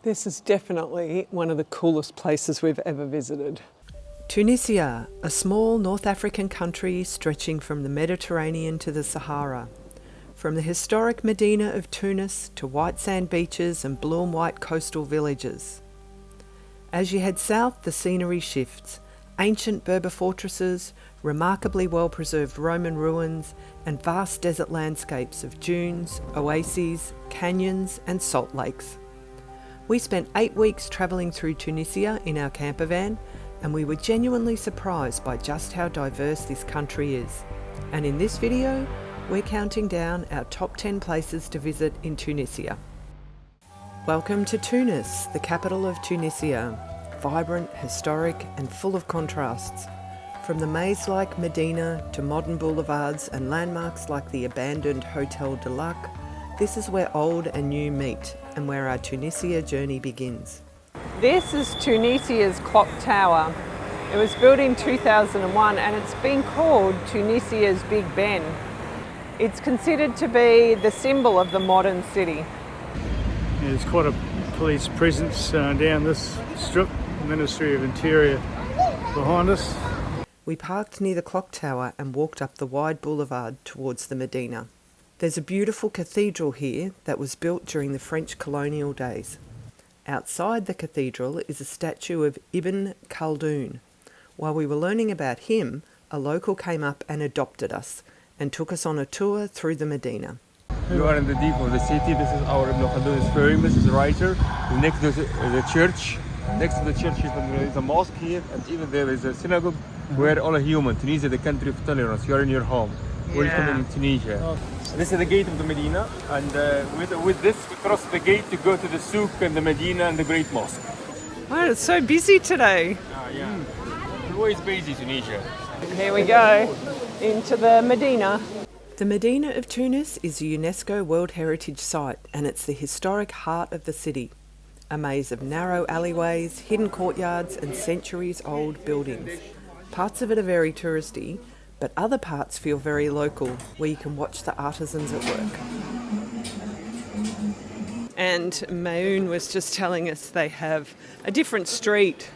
This is definitely one of the coolest places we've ever visited. Tunisia, a small North African country stretching from the Mediterranean to the Sahara. From the historic Medina of Tunis to white sand beaches and blue and white coastal villages. As you head south, the scenery shifts. Ancient Berber fortresses, remarkably well-preserved Roman ruins, and vast desert landscapes of dunes, oases, canyons and salt lakes. We spent 8 weeks travelling through Tunisia in our campervan, and we were genuinely surprised by just how diverse this country is. And in this video, we're counting down our top 10 places to visit in Tunisia. Welcome to Tunis, the capital of Tunisia. Vibrant, historic and full of contrasts. From the maze-like Medina to modern boulevards and landmarks like the abandoned Hotel de Lac, this is where old and new meet and where our Tunisia journey begins. This is Tunisia's clock tower. It was built in 2001 and it's been called Tunisia's Big Ben. It's considered to be the symbol of the modern city. Yeah, there's quite a police presence down this strip, Ministry of Interior behind us. We parked near the clock tower and walked up the wide boulevard towards the Medina. There's a beautiful cathedral here that was built during the French colonial days. Outside the cathedral is a statue of Ibn Khaldun. While we were learning about him, a local came up and adopted us and took us on a tour through the Medina. You are in the deep of the city. This is our Ibn Khaldun's famous. This is a writer. Next to the church. Next to the church is a mosque here, and even there is a synagogue where all are human. Tunisia, the country of tolerance. You are in your home. Welcome in Tunisia. This is the gate of the Medina, and with this we cross the gate to go to the souk and the Medina and the Great Mosque. Oh, it's so busy today. Yeah. Always busy, Tunisia. Here we go, into the Medina. The Medina of Tunis is a UNESCO World Heritage Site, and it's the historic heart of the city. A maze of narrow alleyways, hidden courtyards and centuries-old buildings. Parts of it are very touristy, but other parts feel very local, where you can watch the artisans at work. And Mayoun was just telling us they have a different street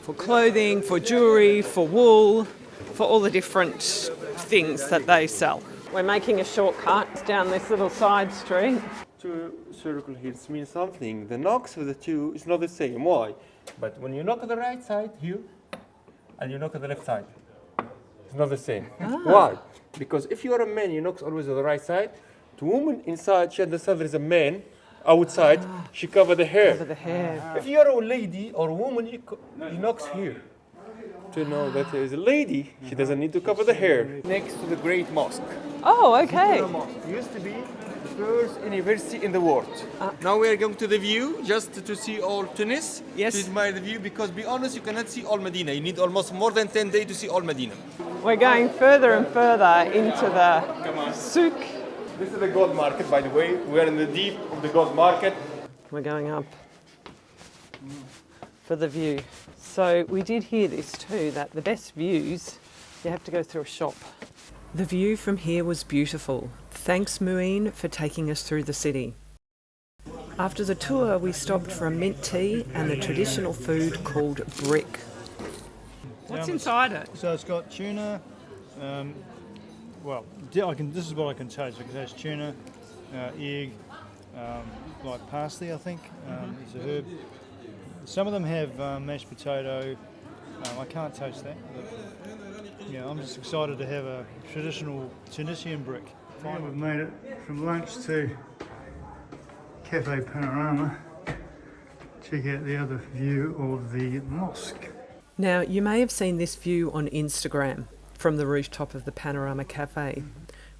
for clothing, for jewellery, for wool, for all the different things that they sell. We're making a shortcut down this little side street. Two circle here means something. The knocks of the two is not the same. Why? But when you knock on the right side here, and you knock on the left side, it's not the same. Why? Because if you are a man, you knock always on the right side. The woman inside, she understands there is a man outside. She cover the hair. Over the hair. If you are a lady or a woman, you knocks here. To know that there is a lady, she doesn't need to cover the hair. Next to the Great Mosque. Oh, okay. It used to be the first university in the world. Now we are going to the view just to see all Tunis. Yes. To admire the view, because be honest, you cannot see all Medina. You need almost more than 10 days to see all Medina. We're going further and further into the souk. This is the gold market, by the way. We are in the deep of the gold market. We're going up for the view. So we did hear this too, that the best views, you have to go through a shop. The view from here was beautiful. Thanks Muin for taking us through the city. After the tour, we stopped for a mint tea and the traditional food called brick. What's inside it? So it's got tuna. This is what I can taste. It has tuna, egg, like parsley, I think. There's a herb. Some of them have mashed potato. I can't taste that. But, yeah, I'm just excited to have a traditional Tunisian brick. Finally, we've made it from lunch to Cafe Panorama. Check out the other view of the mosque. Now, you may have seen this view on Instagram from the rooftop of the Panorama Cafe.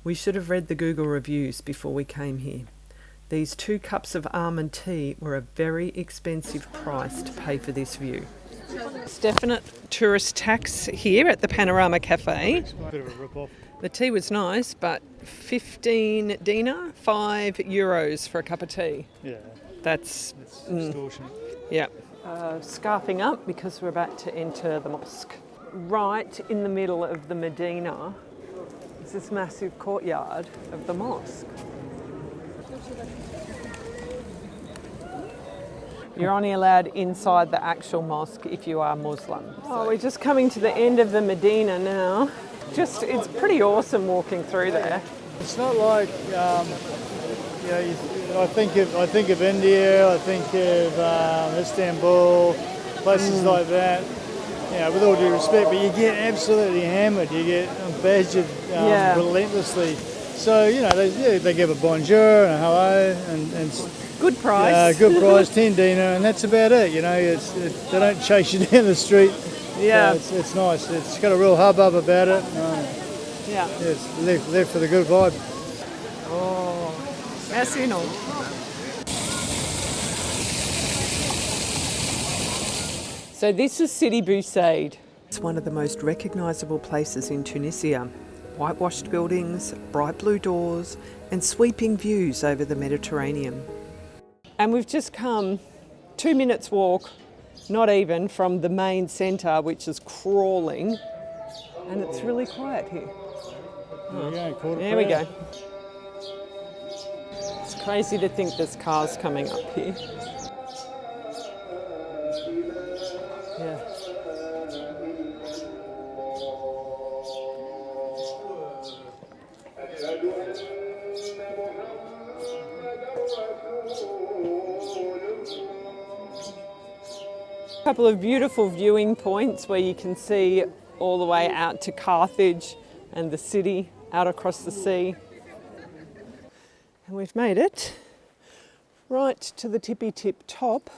We should have read the Google reviews before we came here. These 2 cups of almond tea were a very expensive price to pay for this view. It's definite tourist tax here at the Panorama Cafe. Bit of a rip-off. The tea was nice, but 15 dinar, €5 for a cup of tea. Yeah, That's extortion. yeah. Scarfing up because we're about to enter the mosque. Right in the middle of the Medina is this massive courtyard of the mosque. You're only allowed inside the actual mosque if you are Muslim. Oh, we're just coming to the end of the Medina now. It's pretty awesome walking through there. It's not like, I think of India, I think of Istanbul, places like that. With all due respect, but you get absolutely hammered. You get badgered relentlessly. So they give a bonjour and a hello and good price. Good price, 10 dinar, and that's about it. They don't chase you down the street. Yeah, so it's nice. It's got a real hubbub about it. It's left for the good vibe. Oh, merci non. So this is Sidi Bou Said. It's one of the most recognisable places in Tunisia. Whitewashed buildings, bright blue doors, and sweeping views over the Mediterranean. And we've just come 2 minutes walk, not even, from the main centre, which is crawling, and it's really quiet here. There we go. It's crazy to think there's cars coming up here. Yeah. A couple of beautiful viewing points where you can see all the way out to Carthage and the city out across the sea. And we've made it right to the tippy-tip top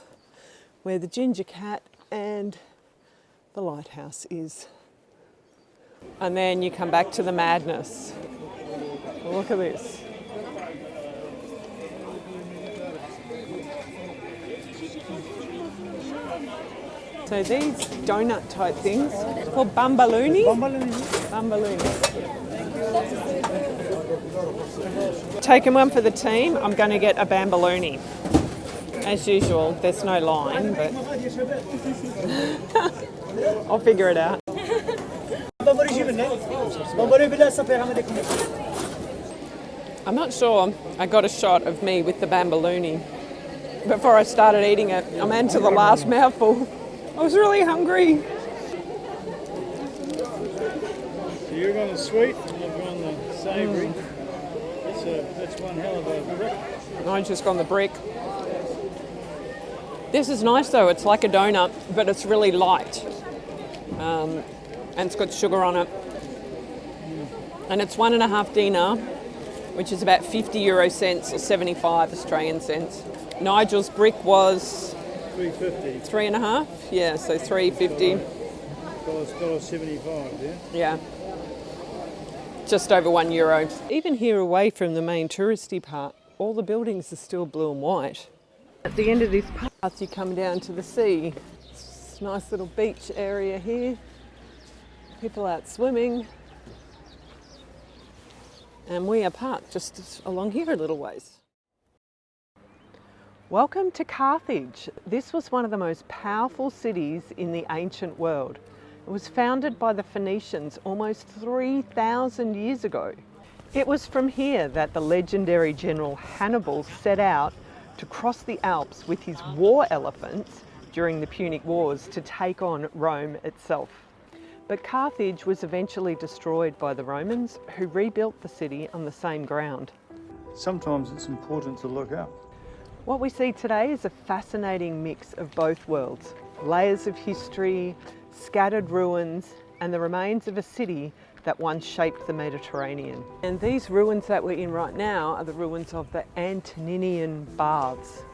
where the ginger cat and the lighthouse is. And then you come back to the madness. Look at this. So these donut type things, it's called bambaluni. Bambaluni. Taking one for the team, I'm going to get a bambaluni. As usual, there's no line, but I'll figure it out. I'm not sure I got a shot of me with the bambaluni before I started eating it. I'm into the last mouthful. I was really hungry. So you're going the sweet and I've gone the savoury. That's one hell of a brick. I just gone the brick. This is nice though, it's like a donut, but it's really light. And it's got sugar on it. And it's 1.5 dinar, which is about 50 euro cents or 75 Australian cents. Nigel's brick was 3.50. 3.5? Yeah, so 3.50. $1.75, yeah? Yeah. Just over €1. Even here away from the main touristy part, all the buildings are still blue and white. At the end of this path, you come down to the sea. It's a nice little beach area here. People out swimming. And we are parked just along here a little ways. Welcome to Carthage. This was one of the most powerful cities in the ancient world. It was founded by the Phoenicians almost 3,000 years ago. It was from here that the legendary general Hannibal set out to cross the Alps with his war elephants during the Punic Wars to take on Rome itself. But Carthage was eventually destroyed by the Romans, who rebuilt the city on the same ground. Sometimes it's important to look up. What we see today is a fascinating mix of both worlds. Layers of history, scattered ruins, and the remains of a city that once shaped the Mediterranean. And these ruins that we're in right now are the ruins of the Antoninian Baths.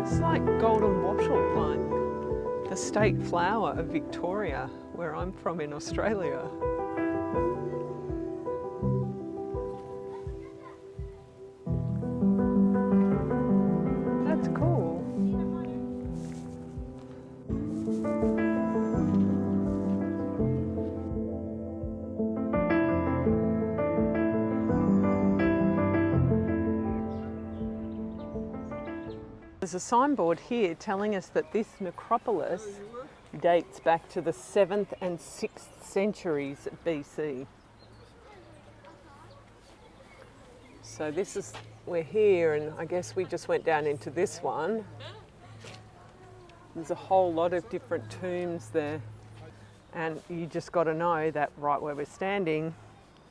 It's like golden wattle, like the state flower of Victoria, where I'm from in Australia. There's a signboard here telling us that this necropolis dates back to the 7th and 6th centuries BC. So we're here, and I guess we just went down into this one. There's a whole lot of different tombs there, and you just got to know that right where we're standing,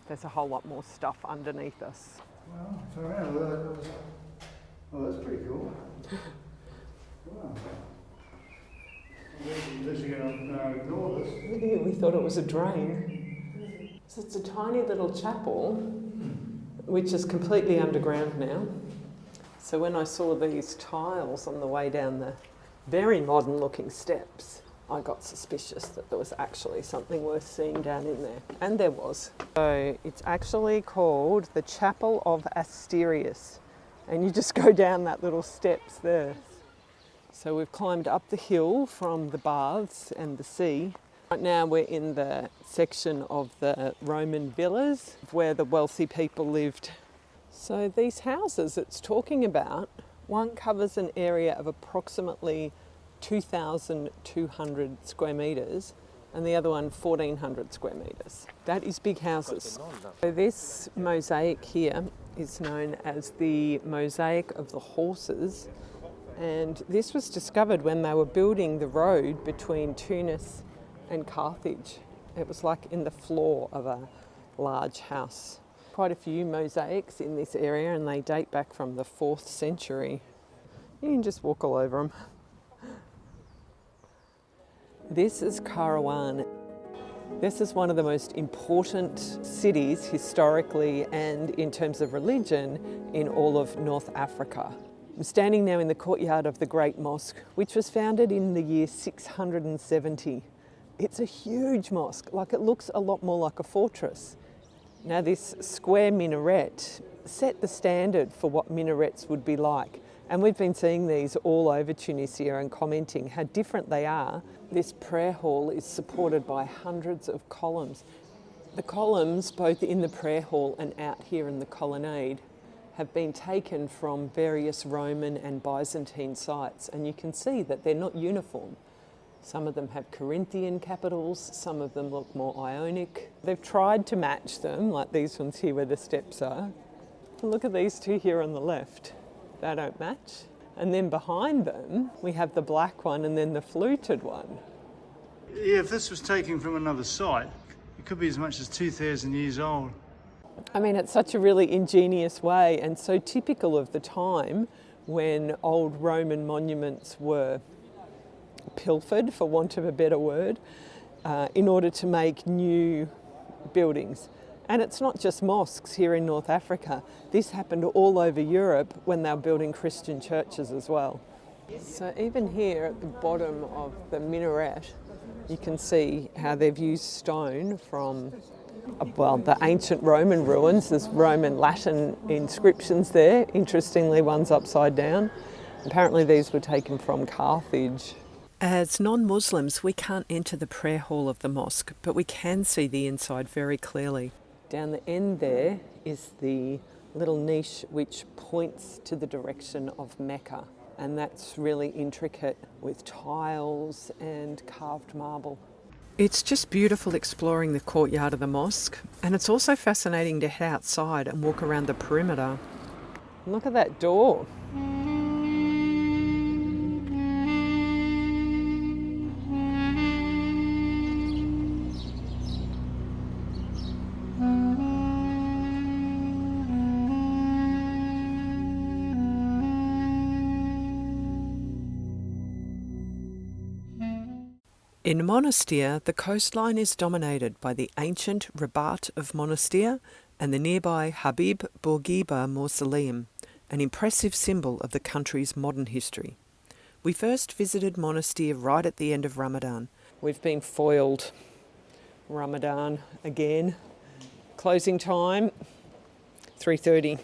there's a whole lot more stuff underneath us. Well, turn around. Oh, that's pretty cool. Wow. Unless you're going to ignore this. We thought it was a drain. So it's a tiny little chapel, which is completely underground now. So when I saw these tiles on the way down the very modern looking steps, I got suspicious that there was actually something worth seeing down in there. And there was. So it's actually called the Chapel of Asterius. And you just go down that little steps there. So we've climbed up the hill from the baths and the sea. Right now we're in the section of the Roman villas where the wealthy people lived. So these houses it's talking about, one covers an area of approximately 2,200 square metres and the other one 1,400 square metres. That is big houses. So this mosaic here is known as the Mosaic of the Horses, and this was discovered when they were building the road between Tunis and Carthage. It was like in the floor of a large house. Quite a few mosaics in this area, and they date back from the 4th century. You can just walk all over them. This is Kairouan. This is one of the most important cities historically and in terms of religion in all of North Africa. I'm standing now in the courtyard of the Great Mosque, which was founded in the year 670. It's a huge mosque, like it looks a lot more like a fortress. Now this square minaret set the standard for what minarets would be like. And we've been seeing these all over Tunisia and commenting how different they are. This prayer hall is supported by hundreds of columns. The columns, both in the prayer hall and out here in the colonnade, have been taken from various Roman and Byzantine sites, and you can see that they're not uniform. Some of them have Corinthian capitals, some of them look more Ionic. They've tried to match them, like these ones here where the steps are. Look at these two here on the left. They don't match. And then behind them, we have the black one and then the fluted one. Yeah, if this was taken from another site, it could be as much as 2,000 years old. I mean, it's such a really ingenious way and so typical of the time when old Roman monuments were pilfered, for want of a better word, in order to make new buildings. And it's not just mosques here in North Africa. This happened all over Europe when they were building Christian churches as well. So even here at the bottom of the minaret, you can see how they've used stone from, well, the ancient Roman ruins. There's Roman Latin inscriptions there. Interestingly, one's upside down. Apparently these were taken from Carthage. As non-Muslims, we can't enter the prayer hall of the mosque, but we can see the inside very clearly. Down the end there is the little niche which points to the direction of Mecca, and that's really intricate with tiles and carved marble. It's just beautiful exploring the courtyard of the mosque, and it's also fascinating to head outside and walk around the perimeter. Look at that door. In Monastir, the coastline is dominated by the ancient Rabat of Monastir and the nearby Habib Bourguiba mausoleum, an impressive symbol of the country's modern history. We first visited Monastir right at the end of Ramadan. We've been foiled. Ramadan again. Closing time, 3:30.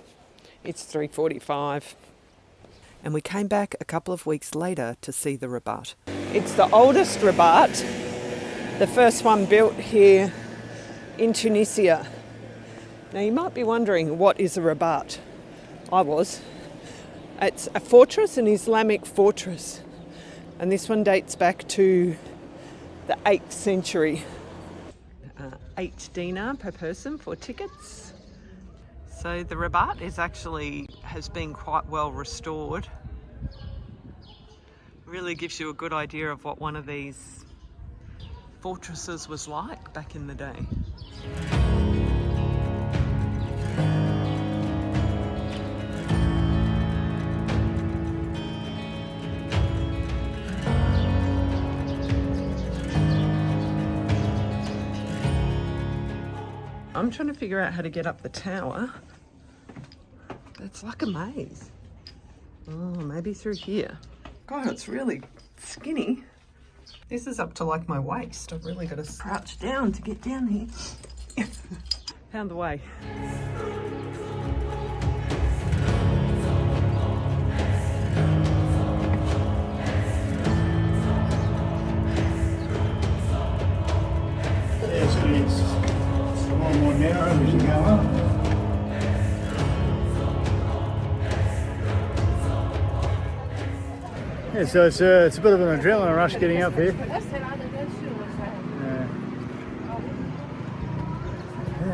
It's 3:45. And we came back a couple of weeks later to see the Rabat. It's the oldest Rabat, the first one built here in Tunisia. Now you might be wondering, what is a Rabat? I was. It's a fortress, an Islamic fortress. And this one dates back to the 8th century. 8 dinar per person for tickets. So the Rabat has been quite well restored. Really gives you a good idea of what one of these fortresses was like back in the day. I'm trying to figure out how to get up the tower. It's like a maze. Oh, maybe through here. God, it's really skinny. This is up to like my waist. I've really got to crouch down to get down here. Found the way. Yes, it is. It's a lot more narrow as you go up. Yeah, so it's a bit of an adrenaline rush getting up here. Yeah,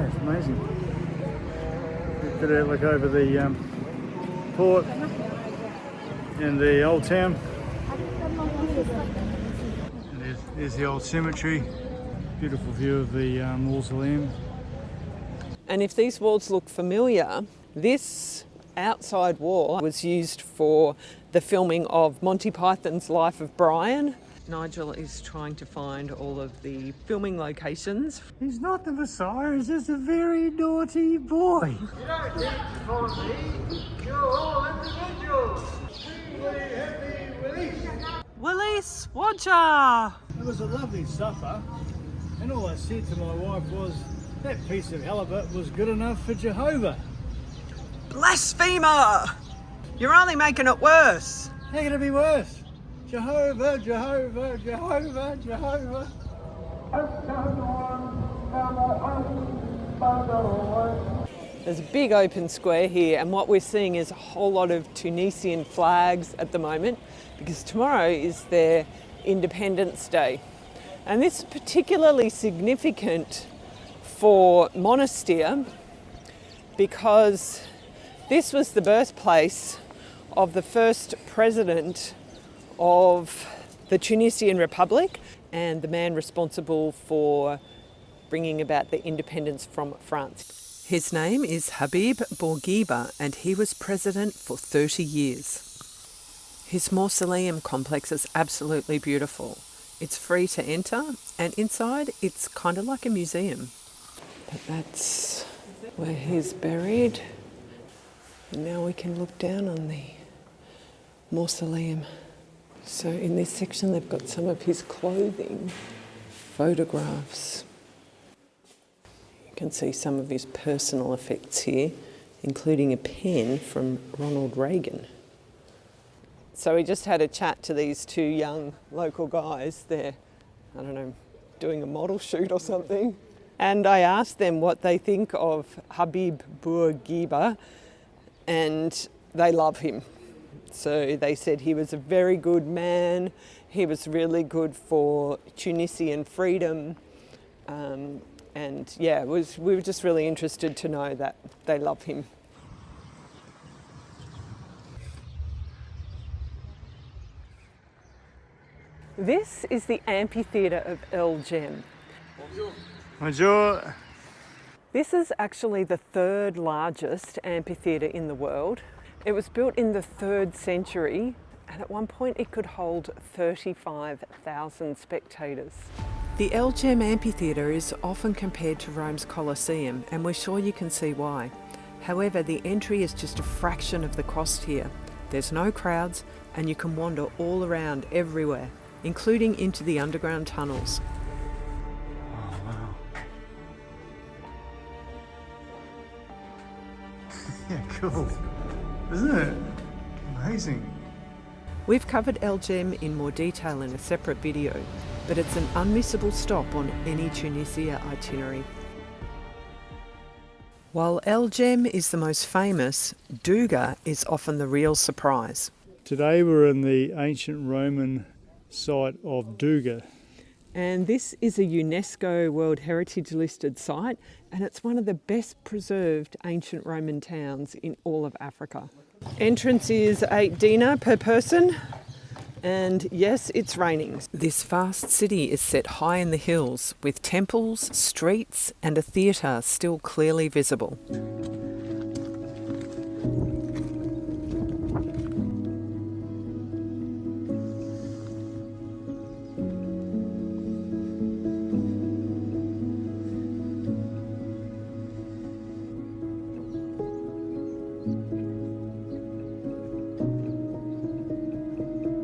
it's amazing. Bit of look over the port and the old town. And there's the old cemetery. Beautiful view of the mausoleum. And if these walls look familiar, this outside wall was used for the filming of Monty Python's Life of Brian. Nigel is trying to find all of the filming locations. He's not the Messiah, he's just a very naughty boy. You don't need to follow me. You're all individuals. Willis, watcha! It was a lovely supper, and all I said to my wife was, that piece of halibut was good enough for Jehovah. Blasphemer! You're only making it worse. How can it be worse? Jehovah, Jehovah, Jehovah, Jehovah. There's a big open square here, and what we're seeing is a whole lot of Tunisian flags at the moment because tomorrow is their Independence Day. And this is particularly significant for Monastir because this was the birthplace of the first president of the Tunisian Republic and the man responsible for bringing about the independence from France. His name is Habib Bourguiba and he was president for 30 years. His mausoleum complex is absolutely beautiful. It's free to enter and inside it's kind of like a museum. But that's where he's buried. And now we can look down on the mausoleum. So in this section they've got some of his clothing, photographs. You can see some of his personal effects here, including a pen from Ronald Reagan. So we just had a chat to these 2 young local guys. They're, I don't know, doing a model shoot or something. And I asked them what they think of Habib Bourguiba, and they love him. So they said he was a very good man, he was really good for Tunisian freedom, and yeah, we were just really interested to know that they love him. This is the Amphitheater of El Jem. Bonjour. This is actually the 3rd largest amphitheatre in the world. It was built in the 3rd century and at one point it could hold 35,000 spectators. The El Jem Amphitheatre is often compared to Rome's Colosseum and we're sure you can see why. However, the entry is just a fraction of the cost here. There's no crowds and you can wander all around everywhere, including into the underground tunnels. Oh, wow. Yeah, cool. Isn't it? Amazing. We've covered El Jem in more detail in a separate video, but it's an unmissable stop on any Tunisia itinerary. While El Jem is the most famous, Dougga is often the real surprise. Today we're in the ancient Roman site of Dougga. And this is a UNESCO World Heritage listed site, and it's one of the best preserved ancient Roman towns in all of Africa. Entrance is 8 dinar per person, and yes, it's raining. This vast city is set high in the hills, with temples, streets and a theatre still clearly visible.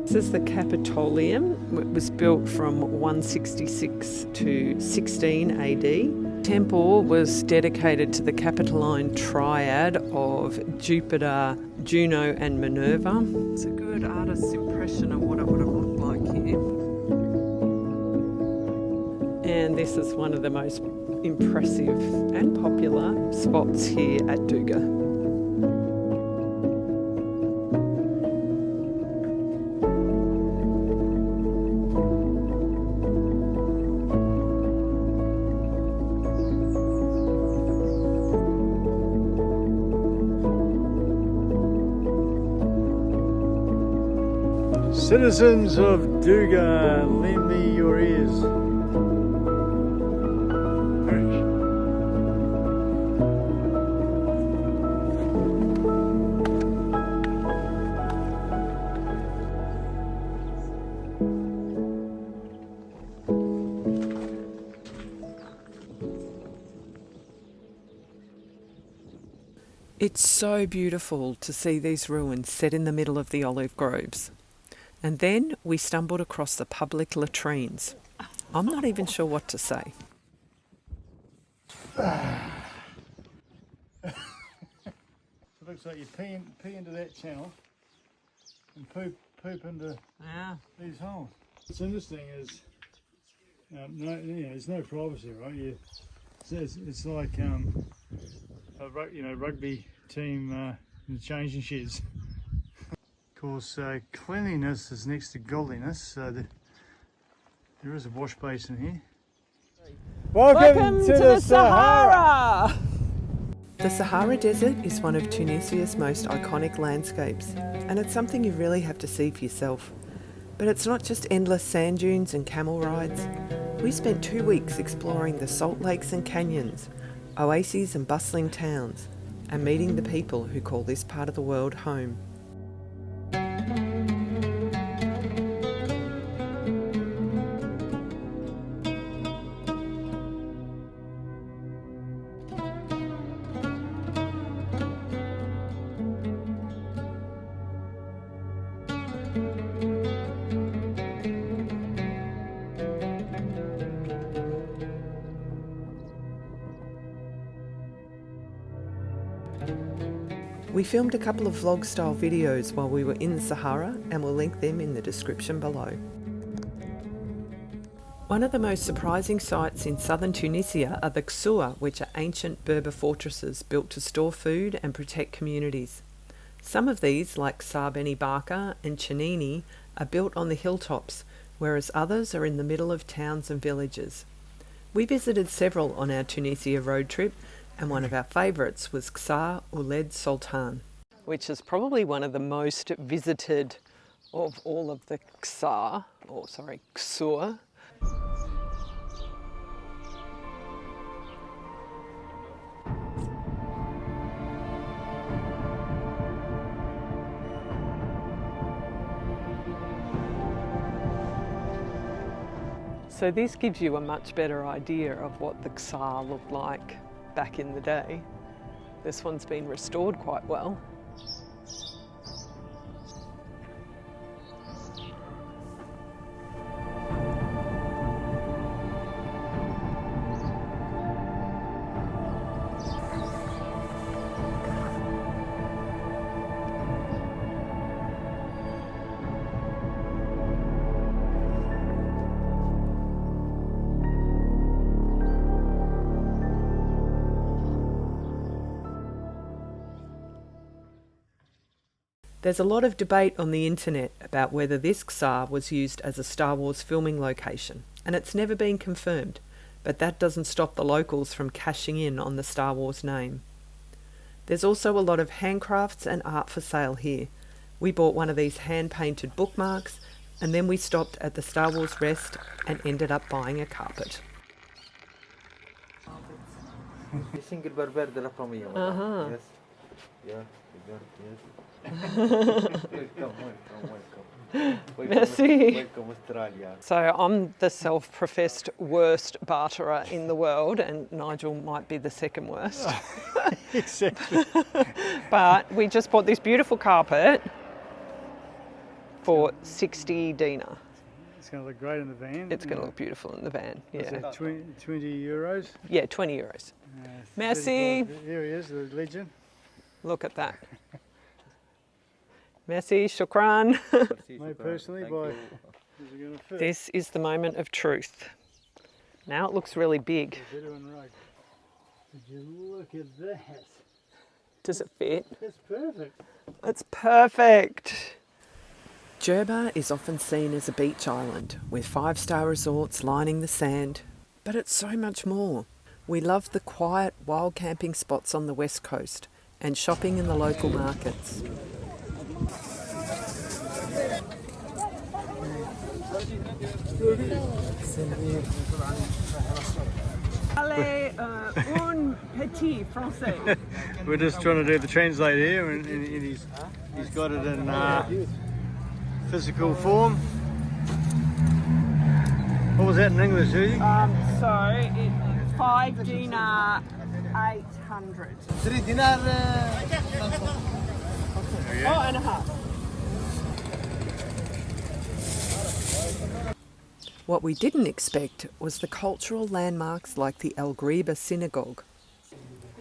This is the Capitolium. It was built from 166 to 16 AD. Temple was dedicated to the Capitoline triad of Jupiter, Juno and Minerva. It's a good artist's impression of what it would have looked like here. And this is one of the most impressive and popular spots here at Dougga. Citizens of Dougga, lend me your ears. It's so beautiful to see these ruins set in the middle of the olive groves. And then we stumbled across the public latrines. I'm not even sure what to say. It looks like you pee into that channel and poop into these holes. What's interesting is there's no privacy, right? It's like a rugby team in the changing sheds. Of course, cleanliness is next to godliness, so there is a wash basin here. Welcome to the Sahara! The Sahara Desert is one of Tunisia's most iconic landscapes, and it's something you really have to see for yourself. But it's not just endless sand dunes and camel rides. We spent 2 weeks exploring the salt lakes and canyons, oases and bustling towns, and meeting the people who call this part of the world home. We filmed a couple of vlog-style videos while we were in the Sahara, and we'll link them in the description below. One of the most surprising sights in southern Tunisia are the Ksar, which are ancient Berber fortresses built to store food and protect communities. Some of these, like Ksar Beni Barka and Chenini, are built on the hilltops, whereas others are in the middle of towns and villages. We visited several on our Tunisia road trip, and one of our favourites was Ksar Ouled Sultan, which is probably one of the most visited of all of the Ksar. So this gives you a much better idea of what the Ksar looked like back in the day. This one's been restored quite well. There's a lot of debate on the internet about whether this Ksar was used as a Star Wars filming location, and it's never been confirmed, but that doesn't stop the locals from cashing in on the Star Wars name. There's also a lot of handcrafts and art for sale here. We bought one of these hand-painted bookmarks, and then we stopped at the Star Wars Rest and ended up buying a carpet. Single Berber de la famille. Yes. Yeah. Yes. Welcome. Merci. Welcome Australia. So I'm the self-professed worst barterer in the world, and Nigel might be the second worst. Exactly. But we just bought this beautiful carpet for 60 dinar. It's going to look great in the van. It's going to look beautiful in the van. Is Yeah. that 20 euros? Yeah, 20 euros. Merci. Here he is, the legend. Look at that. Merci, shukran. Made personally by... Is it going to fit? This is the moment of truth. Now it looks really big. Veteran rug. Would you look at that? Does it fit? That's perfect. It's perfect. Jerba is often seen as a beach island with 5-star resorts lining the sand, but it's so much more. We love the quiet, wild camping spots on the west coast and shopping in the local markets. Allez, un petit français. We're just trying to do the translate here, and he's got it in physical form. What was that in English, Judy? So 5 dinar, 800. 3 dinar. Oh, and a half. What we didn't expect was the cultural landmarks like the Al Ghriba synagogue.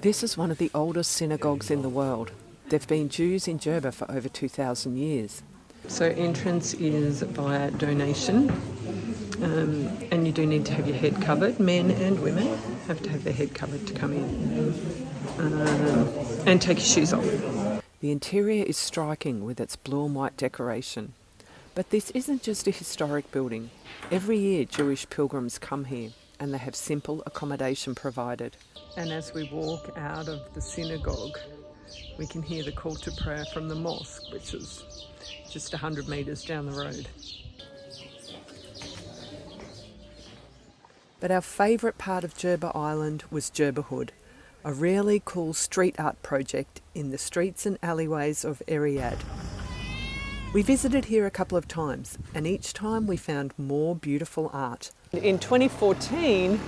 This is one of the oldest synagogues in the world. There've been Jews in Jerba for over 2,000 years. So entrance is via donation, and you do need to have your head covered. Men and women have to have their head covered to come in, and take your shoes off. The interior is striking with its blue and white decoration. But this isn't just a historic building. Every year Jewish pilgrims come here and they have simple accommodation provided. And as we walk out of the synagogue, we can hear the call to prayer from the mosque, which is just 100 metres down the road. But our favourite part of Jerba Island was Jerba Hood, a really cool street art project in the streets and alleyways of Riyadh. We visited here a couple of times, and each time we found more beautiful art. In 2014,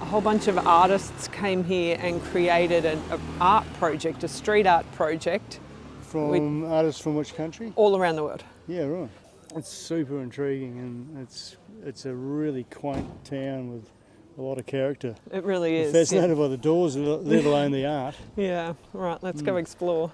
a whole bunch of artists came here and created an art project, a street art project. From artists from which country? All around the world. Yeah, right. It's super intriguing, and it's a really quaint town with a lot of character. It really is. Fascinated by the doors, let alone the art. Yeah, right, let's go explore.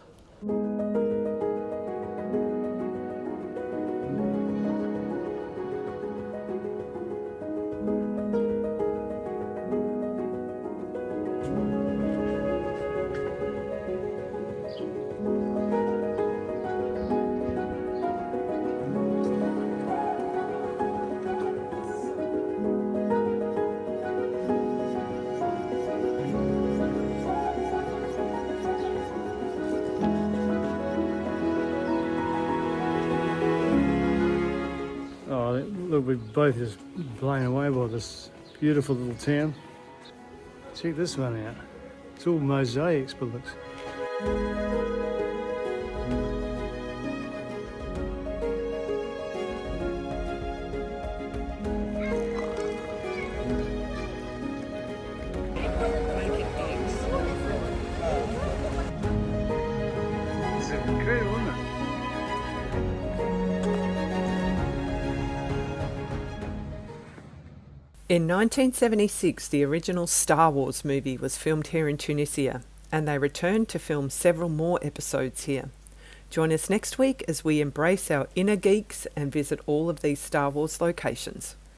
Look, we're both just blown away by this beautiful little town. Check this one out. It's all mosaics, but looks. It's incredible, isn't it? In 1976, the original Star Wars movie was filmed here in Tunisia, and they returned to film several more episodes here. Join us next week as we embrace our inner geeks and visit all of these Star Wars locations.